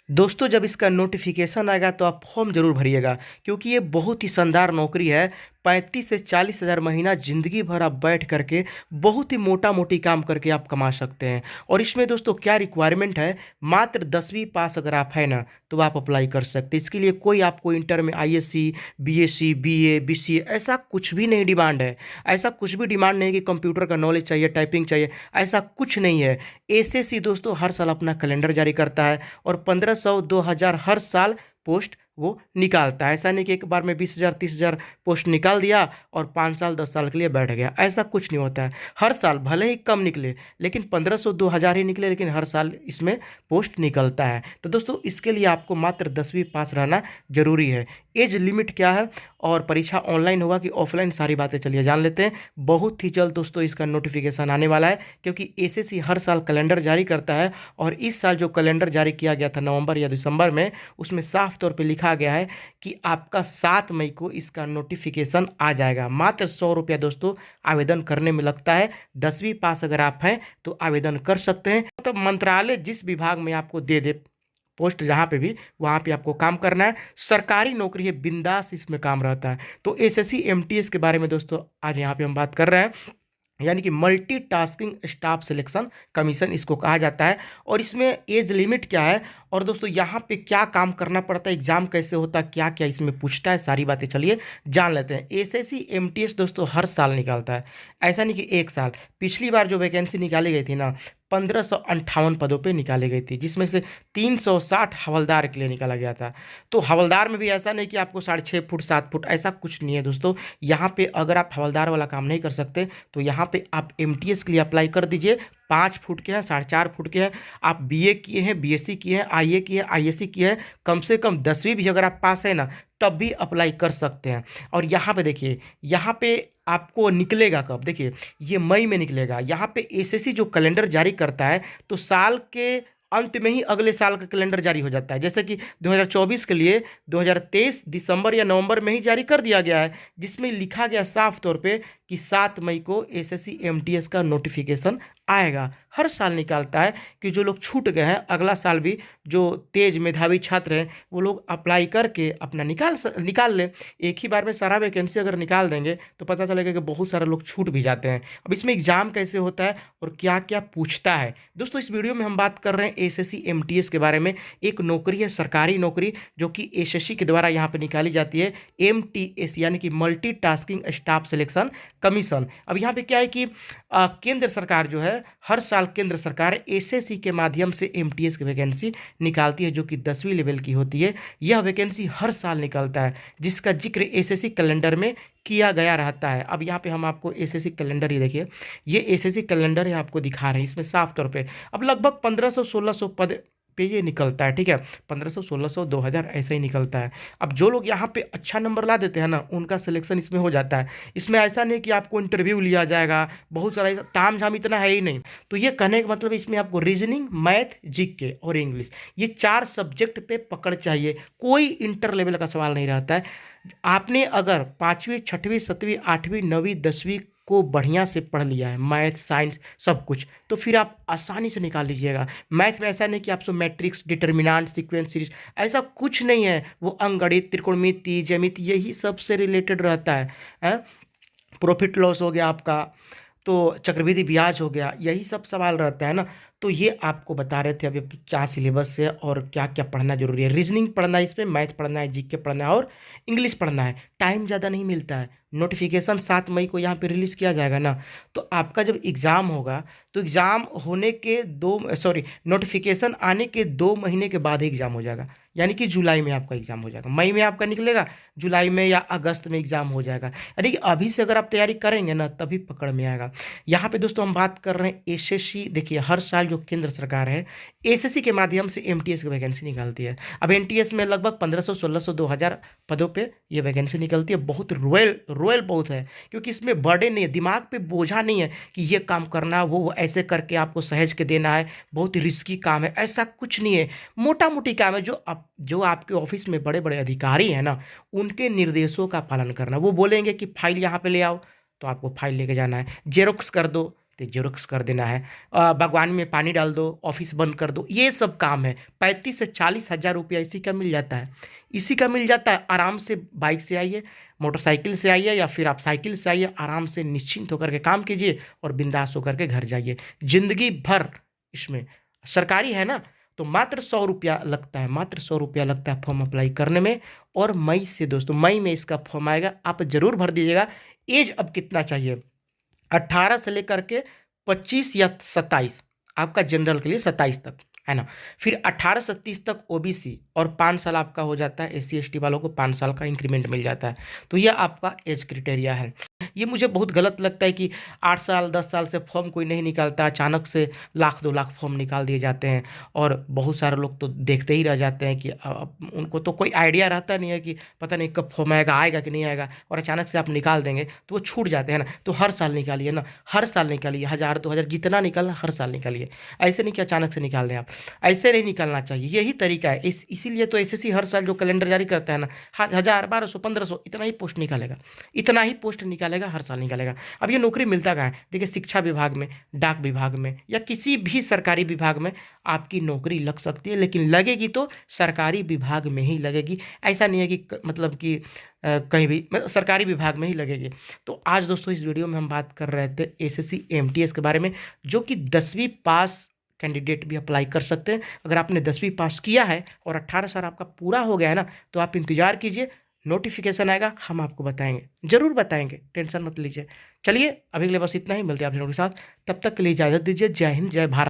दोस्तों जब इसका नोटिफिकेशन आएगा तो आप फॉर्म ज़रूर भरिएगा क्योंकि ये बहुत ही शानदार नौकरी है। 35 से 40 हज़ार महीना ज़िंदगी भर आप बैठ करके बहुत ही मोटा मोटी काम करके आप कमा सकते हैं। और इसमें दोस्तों क्या रिक्वायरमेंट है, मात्र 10वीं पास अगर आप है ना तो आप अप्लाई कर सकते हैं। इसके लिए कोई आपको इंटर में आईएससी, बीएससी, बीए, बीसीए ऐसा कुछ भी नहीं डिमांड है। ऐसा कुछ भी डिमांड नहीं कि कंप्यूटर का नॉलेज चाहिए, टाइपिंग चाहिए, ऐसा कुछ नहीं है। एसएससी दोस्तों हर साल अपना कैलेंडर जारी करता है और 1500 2000 हर साल पोस्ट वो निकालता है। ऐसा नहीं कि एक बार में 20,000 30,000 पोस्ट निकाल दिया और 5 साल 10 साल के लिए बैठ गया, ऐसा कुछ नहीं होता है। हर साल भले ही कम निकले लेकिन 1500 2000 ही निकले, लेकिन हर साल इसमें पोस्ट निकलता है। तो दोस्तों इसके लिए आपको मात्र 10वीं पास रहना जरूरी है। एज लिमिट क्या है और परीक्षा ऑनलाइन होगा कि ऑफलाइन, सारी बातें चलिए जान लेते हैं। बहुत ही जल्द दोस्तों इसका नोटिफिकेशन आने वाला है क्योंकि एसएससी हर साल कैलेंडर जारी करता है और इस साल जो कैलेंडर जारी किया गया था नवंबर या दिसंबर में, उसमें साफ तौर पे लिखा गया है कि आपका 7 मई को इसका नोटिफिकेशन आ जाएगा। मात्र 100 रुपया दोस्तों आवेदन करने में लगता है। 10वीं पास अगर आप हैं तो आवेदन कर सकते हैं। तो मंत्रालय जिस विभाग में आपको दे दे पोस्ट, जहाँ पे भी, वहाँ पे आपको काम करना है। सरकारी नौकरी है, बिंदास इसमें काम रहता है। तो एसएससी एमटीएस के बारे में दोस्तों आज यहाँ पे हम बात कर रहे हैं, यानी कि मल्टीटास्किंग स्टाफ सिलेक्शन कमीशन इसको कहा जाता है। और इसमें एज लिमिट क्या है और दोस्तों यहाँ पे क्या काम करना पड़ता है, एग्जाम कैसे होता है, क्या क्या इसमें पूछता है, सारी बातें चलिए जान लेते हैं। एसएससी एमटीएस दोस्तों हर साल निकालता है, ऐसा नहीं कि एक साल। पिछली बार जो वैकेंसी निकाली गई थी ना, 1558 पदों पे निकाली गई थी, जिसमें से 360 हवलदार के लिए निकाला गया था। तो हवलदार में भी ऐसा नहीं कि आपको 6.5 फुट 7 फुट, ऐसा कुछ नहीं है दोस्तों। यहाँ पे अगर आप हवलदार वाला काम नहीं कर सकते तो यहाँ पे आप एमटीएस के लिए अप्लाई कर दीजिए। 5 फुट के हैं, 4.5 फुट के हैं, आप बीए किए हैं, बीएससी किए हैं, आईए किए हैं, आईएससी किए हैं, कम से कम 10वीं भी अगर आप पास है ना तब भी अप्लाई कर सकते हैं। और यहाँ पे देखिए, यहाँ पे आपको निकलेगा कब, देखिए ये मई में निकलेगा। यहाँ पे एसएससी जो कैलेंडर जारी करता है तो साल के अंत में ही अगले साल का कैलेंडर जारी हो जाता है। जैसे कि 2024 के लिए 2023 दिसंबर या नवंबर में ही जारी कर दिया गया है, जिसमें लिखा गया साफ तौर पे कि 7 मई को एसएससी एमटीएस का नोटिफिकेशन आएगा। हर साल निकालता है कि जो लोग छूट गए हैं अगला साल भी, जो तेज मेधावी छात्र हैं वो लोग अप्लाई करके अपना निकाल ले। एक ही बार में सारा वैकेंसी अगर निकाल देंगे तो पता चलेगा कि बहुत सारे लोग छूट भी जाते हैं। अब इसमें एग्जाम कैसे होता है और क्या क्या पूछता है, दोस्तों इस वीडियो में हम बात कर रहे हैं एसएससी एमटीएस के बारे में। एक नौकरी है, सरकारी नौकरी, जो कि एसएससी के द्वारा यहाँ पे निकाली जाती है, एमटीएस यानी कि मल्टीटास्किंग स्टाफ सिलेक्शन कमीशन। अब यहाँ पे क्या है कि केंद्र सरकार जो है, हर साल केंद्र सरकार एसएससी के माध्यम से एमटीएस की वैकेंसी निकालती है, जो कि 10वीं लेवल की होती है। यह वैकेंसी हर साल निकलता है, जिसका जिक्र एसएससी कैलेंडर में किया गया रहता है। अब यहाँ पे हम आपको एसएससी कैलेंडर ही देखिए, ये एसएससी कैलेंडर है, आपको दिखा रहे हैं इसमें साफ तौर पे। अब लगभग 1500-1600 पद पे ये निकलता है, ठीक है, 1500 1600 2000 ऐसे ही निकलता है। अब जो लोग यहाँ पे अच्छा नंबर ला देते हैं ना, उनका सिलेक्शन इसमें हो जाता है। इसमें ऐसा नहीं कि आपको इंटरव्यू लिया जाएगा, बहुत सारा ताम झाम इतना है ही नहीं। तो ये कहने का मतलब इसमें आपको रीजनिंग, मैथ, जीके और इंग्लिश, ये 4 सब्जेक्ट पे पकड़ चाहिए। कोई इंटर लेवल का सवाल नहीं रहता है। आपने अगर 5वीं 6वीं 7वीं 8वीं 9वीं 10वीं को बढ़िया से पढ़ लिया है, मैथ साइंस सब कुछ, तो फिर आप आसानी से निकाल लीजिएगा। मैथ में ऐसा नहीं कि आपसे मैट्रिक्स, डिटर्मिनेंट, सीक्वेंस, सीरीज, ऐसा कुछ नहीं है। वो अंकगणित, त्रिकोणमिति, ज्यामिति, यही सबसे रिलेटेड रहता है। प्रॉफिट लॉस हो गया आपका, तो चक्रवृद्धि ब्याज हो गया, यही सब सवाल रहता है ना। तो ये आपको बता रहे थे अभी आपकी क्या सिलेबस है और क्या क्या पढ़ना जरूरी है। रीजनिंग पढ़ना है, इसमें मैथ पढ़ना है, जीके पढ़ना है और इंग्लिश पढ़ना है। टाइम ज़्यादा नहीं मिलता है। नोटिफिकेशन 7 मई को यहाँ पे रिलीज़ किया जाएगा ना, तो आपका जब एग्ज़ाम होगा तो एग्ज़ाम होने के नोटिफिकेशन आने के 2 महीने के बाद ही एग्ज़ाम हो जाएगा। यानी कि जुलाई में आपका एग्ज़ाम हो जाएगा। मई में आपका निकलेगा, जुलाई में या अगस्त में एग्ज़ाम हो जाएगा। यानी कि अभी से अगर आप तैयारी करेंगे ना तभी पकड़ में आएगा। यहाँ पे दोस्तों हम बात कर रहे हैं एसएससी। देखिए हर साल जो केंद्र सरकार है एसएससी के माध्यम से एमटीएस की वैकेंसी निकालती है। अब एमटीएस में लगभग 1500 1600 2000 पदों पे ये वैकेंसी निकलती है। बहुत रॉयल बहुत है, क्योंकि इसमें बर्डन नहीं है, दिमाग पे बोझा नहीं है कि ये काम करना, वो ऐसे करके आपको सहेज के देना है, बहुत रिस्की काम है, ऐसा कुछ नहीं है। मोटा मोटी काम है। जो आपके ऑफिस में बड़े बड़े अधिकारी हैं ना, उनके निर्देशों का पालन करना। वो बोलेंगे कि फाइल यहाँ पे ले आओ तो आपको फाइल लेके जाना है, जेरोक्स कर दो तो जेरोक्स कर देना है। बागवानी में पानी डाल दो, ऑफिस बंद कर दो, ये सब काम है। 35 से 40 हज़ार रुपया इसी का मिल जाता है, इसी का मिल जाता है। आराम से बाइक से आइए, मोटरसाइकिल से आइए, या फिर आप साइकिल से आइए, आराम से निश्चिंत होकर के काम कीजिए और बिंदास होकर के घर जाइए। जिंदगी भर इसमें सरकारी है ना, तो मात्र 100 रुपया लगता है, मात्र 100 रुपया लगता है फॉर्म अप्लाई करने में। और मई से दोस्तों, मई में इसका फॉर्म आएगा, आप जरूर भर दीजिएगा। एज अब कितना चाहिए? 18 से लेकर के 25 या 27, आपका जनरल के लिए 27 तक है ना। फिर 18 से 30 तक ओबीसी, और 5 साल आपका हो जाता है एससी एसटी वालों को 5 साल का इंक्रीमेंट मिल जाता है। तो यह आपका एज क्राइटेरिया है। ये मुझे बहुत गलत लगता है कि 8 साल 10 साल से फॉर्म कोई नहीं निकालता, अचानक से लाख 2 लाख फॉर्म निकाल दिए जाते हैं। और बहुत सारे लोग तो देखते ही रह जाते हैं कि उनको तो कोई आइडिया रहता नहीं है कि पता नहीं कब फॉर्म आएगा, आएगा कि नहीं आएगा, और अचानक से आप निकाल देंगे तो वो छूट जाते हैं ना। तो हर साल निकालिए ना, हर साल निकालिए, 1000 2000 जितना निकालना हर साल निकालिए। ऐसे नहीं कि अचानक से निकाल दें आप, ऐसे नहीं निकालना चाहिए। यही तरीका है। इसीलिए तो एसएससी हर साल जो कैलेंडर जारी करता है ना, 1000 1200 1500 इतना ही पोस्ट निकालेगा, इतना ही पोस्ट निकालेगा, हर साल निकालेगा। अब ये नौकरी मिलता कहाँ है? देखिए, शिक्षा विभाग में, डाक विभाग में, या किसी भी सरकारी विभाग में आपकी नौकरी लग सकती है, लेकिन लगेगी तो सरकारी विभाग में ही लगेगी। ऐसा नहीं है कि मतलब कि कहीं भी, मतलब सरकारी विभाग में ही लगेगी। तो आज दोस्तों इस वीडियो में हम बात कर रहे थे एसएससी एमटीएस के बारे में, जो कि 10वीं पास कैंडिडेट भी अप्लाई कर सकते हैं। अगर आपने 10वीं पास किया है और 18 साल आपका पूरा हो गया है ना, तो आप इंतजार कीजिए, नोटिफिकेशन आएगा, हम आपको बताएंगे, जरूर बताएंगे, टेंशन मत लीजिए। चलिए, अभी के लिए बस इतना ही, मिलते हैं आप लोगों के साथ, तब तक के लिए इजाज़त दीजिए। जय हिंद, जय भारत।